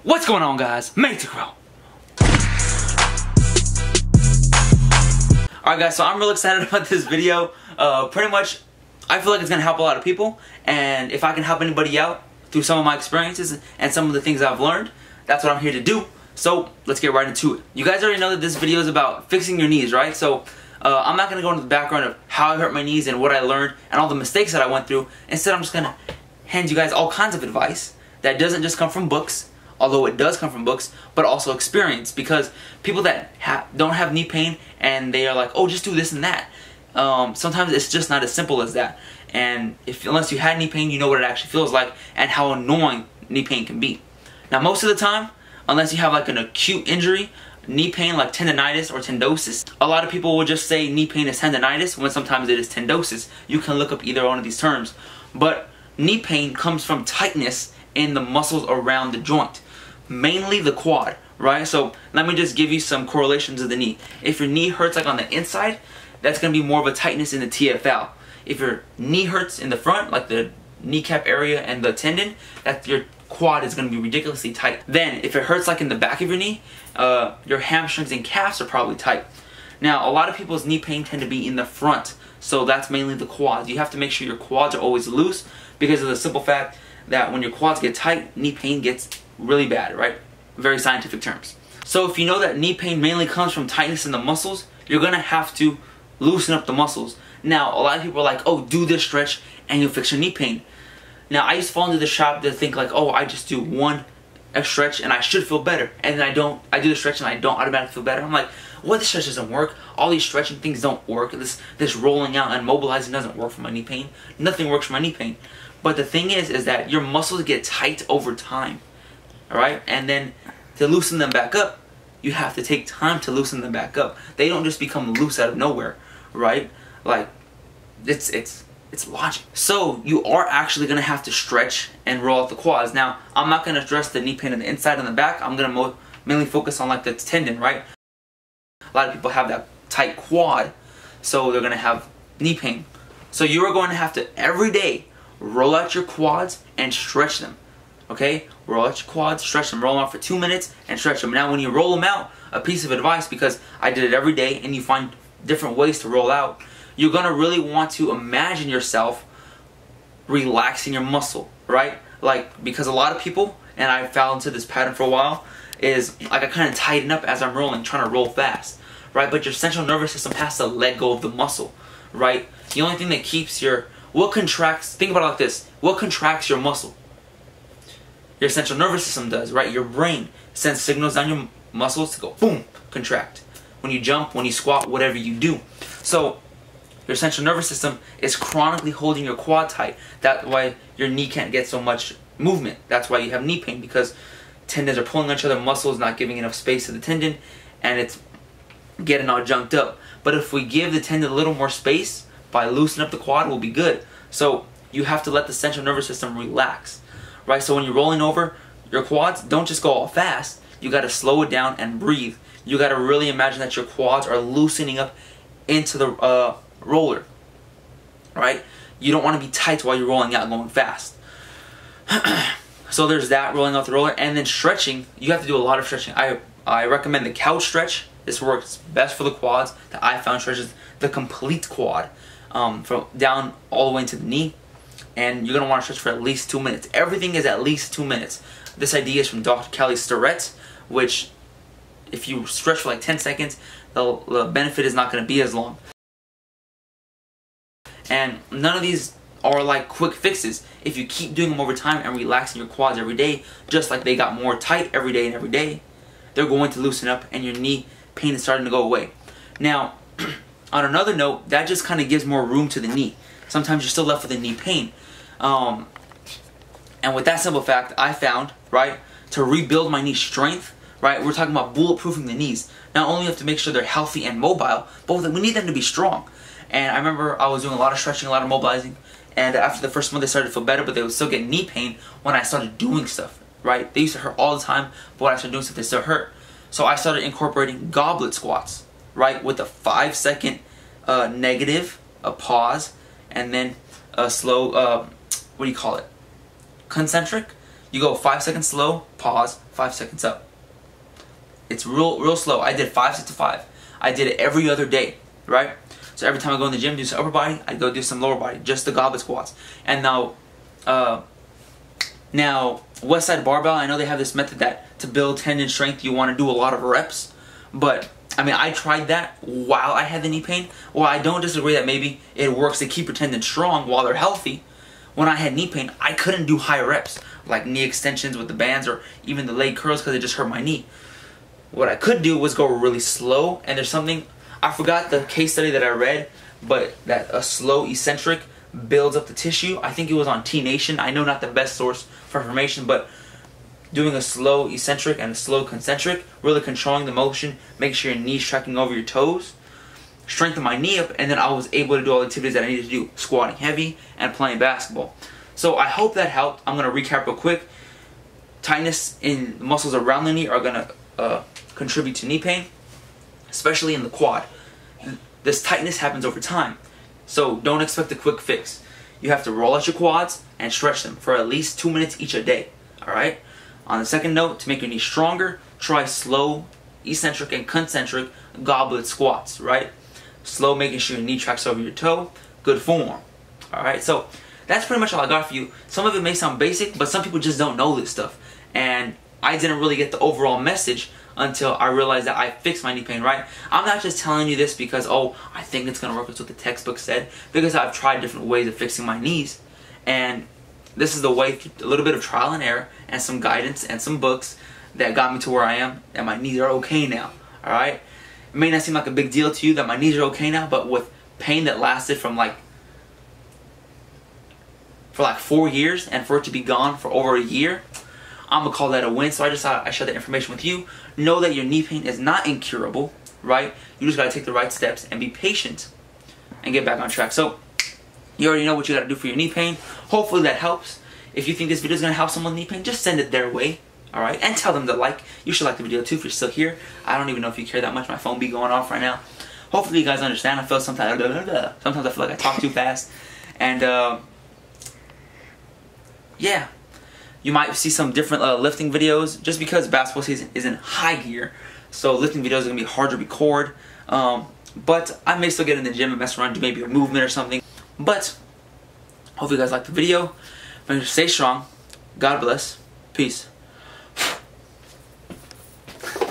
What's going on, guys? Made to grow. Alright guys, so I'm real excited about this video. Pretty much, I feel like it's going to help a lot of people, and if I can help anybody out through some of my experiences and some of the things I've learned, that's what I'm here to do. So, let's get right into it. You guys already know that this video is about fixing your knees, right? So, I'm not going to go into the background of how I hurt my knees and what I learned and all the mistakes that I went through. Instead, I'm just going to hand you guys all kinds of advice that doesn't just come from books, although it does come from books, but also experience. Because people that don't have knee pain and they are like, oh, just do this and that. Sometimes it's just not as simple as that. And unless you had knee pain, you know what it actually feels like and how annoying knee pain can be. Now, most of the time, unless you have like an acute injury, knee pain like tendonitis or tendosis, a lot of people will just say knee pain is tendonitis when sometimes it is tendosis. You can look up either one of these terms. But knee pain comes from tightness in the muscles around the joint, mainly the quad, right? So let me just give you some correlations of the knee. If your knee hurts like on the inside, that's going to be more of a tightness in the TFL. If your knee hurts in the front, like the kneecap area and the tendon, that's your quad is going to be ridiculously tight. Then if it hurts like in the back of your knee, your hamstrings and calves are probably tight. Now, a lot of people's knee pain tend to be in the front, so that's mainly the quads. You have to make sure your quads are always loose because of the simple fact that when your quads get tight, knee pain gets really bad, right? Very scientific terms. So if you know that knee pain mainly comes from tightness in the muscles, you're going to have to loosen up the muscles. Now, a lot of people are like, oh, do this stretch and you'll fix your knee pain. Now, I used to fall into the trap to think like, oh, I just do one stretch and I should feel better. And then I do the stretch and I don't automatically feel better. I'm like, what, this stretch doesn't work. All these stretching things don't work. This rolling out and mobilizing doesn't work for my knee pain. Nothing works for my knee pain. But the thing is that your muscles get tight over time. Alright? And then to loosen them back up, you have to take time to loosen them back up. They don't just become loose out of nowhere. Right? Like, it's logic. So you are actually going to have to stretch and roll out the quads. Now, I'm not going to address the knee pain on the inside and the back. I'm going to mainly focus on like the tendon, right? A lot of people have that tight quad, so they're going to have knee pain. So you are going to have to every day roll out your quads and stretch them. Okay? Roll out your quads, stretch them, roll them out for 2 minutes and stretch them. Now when you roll them out, a piece of advice, because I did it every day and you find different ways to roll out, you're going to really want to imagine yourself relaxing your muscle, right? Like, because a lot of people, and I fell into this pattern for a while, is like I kind of tighten up as I'm rolling, trying to roll fast, right? But your central nervous system has to let go of the muscle, right? The only thing that keeps what contracts, think about it like this, what contracts your muscle? Your central nervous system does, right? Your brain sends signals down your muscles to go, boom, contract. When you jump, when you squat, whatever you do. So, your central nervous system is chronically holding your quad tight. That's why your knee can't get so much movement. That's why you have knee pain, because tendons are pulling on each other, muscles not giving enough space to the tendon, and it's getting all junked up. But if we give the tendon a little more space by loosening up the quad, we'll be good. So you have to let the central nervous system relax, right? So when you're rolling over your quads, don't just go all fast. You got to slow it down and breathe. You got to really imagine that your quads are loosening up into the roller, right? You don't want to be tight while you're rolling out and going fast. So there's that, rolling out the roller. And then stretching, you have to do a lot of stretching. I recommend the couch stretch. This works best for the quads. That I found stretches the complete quad, from down all the way into the knee. And you're going to want to stretch for at least 2 minutes. Everything is at least 2 minutes. This idea is from Dr. Kelly Starrett, which if you stretch for like 10 seconds, the benefit is not going to be as long. And none of these are like quick fixes. If you keep doing them over time and relaxing your quads every day, just like they got more tight every day and every day, they're going to loosen up and your knee pain is starting to go away. Now, on another note, that just kind of gives more room to the knee. Sometimes you're still left with a knee pain. And with that simple fact, I found, right, to rebuild my knee strength, right, we're talking about bulletproofing the knees. Not only have to make sure they're healthy and mobile, but we need them to be strong. And I remember I was doing a lot of stretching, a lot of mobilizing, and after the first month they started to feel better, but they would still get knee pain when I started doing stuff, right? They used to hurt all the time, but when I started doing stuff, they still hurt. So I started incorporating goblet squats, right, with a 5-second negative, a pause, and then a slow, what do you call it? Concentric. You go 5 seconds slow, pause, 5 seconds up. It's real slow. I did 5 sets of 5. I did it every other day, right? So every time I go in the gym, do some upper body, I go do some lower body, just the goblet squats. And now West Side Barbell, I know they have this method that to build tendon strength, you want to do a lot of reps. But I mean, I tried that while I had the knee pain. Well, I don't disagree that maybe it works to keep your tendons strong while they're healthy. When I had knee pain, I couldn't do high reps, like knee extensions with the bands or even the leg curls because it just hurt my knee. What I could do was go really slow, and there's something, I forgot the case study that I read, but that a slow eccentric builds up the tissue. I think it was on T Nation. I know not the best source for information, but doing a slow eccentric and a slow concentric, really controlling the motion, make sure your knee's tracking over your toes, strengthen my knee up, and then I was able to do all the activities that I needed to do, squatting heavy and playing basketball. So I hope that helped. I'm going to recap real quick. Tightness in muscles around the knee are going to contribute to knee pain, especially in the quad. This tightness happens over time, so don't expect a quick fix. You have to roll out your quads and stretch them for at least 2 minutes each a day. Alright? On the second note, to make your knee stronger, try slow, eccentric, and concentric goblet squats, right? Slow, making sure your knee tracks over your toe. Good form. Alright, so that's pretty much all I got for you. Some of it may sound basic, but some people just don't know this stuff. And I didn't really get the overall message until I realized that I fixed my knee pain, right? I'm not just telling you this because, oh, I think it's going to work. That's what the textbook said. Because I've tried different ways of fixing my knees. And this is the way, a little bit of trial and error and some guidance and some books that got me to where I am. And my knees are okay now, alright? It may not seem like a big deal to you that my knees are okay now, but with pain that lasted for like 4 years and for it to be gone for over a year, I'm going to call that a win. So I just thought I'd share that information with you. Know that your knee pain is not incurable, right? You just got to take the right steps and be patient and get back on track. So you already know what you got to do for your knee pain. Hopefully that helps. If you think this video is going to help someone with knee pain, just send it their way, alright? And tell them to like. You should like the video too if you're still here. I don't even know if you care that much. My phone be going off right now. Hopefully you guys understand. I feel sometimes I feel like I talk too fast. And yeah. You might see some different lifting videos just because basketball season is in high gear. So lifting videos are going to be hard to record. But I may still get in the gym and mess around, do maybe a movement or something. But hopefully you guys like the video. Stay strong. God bless. Peace.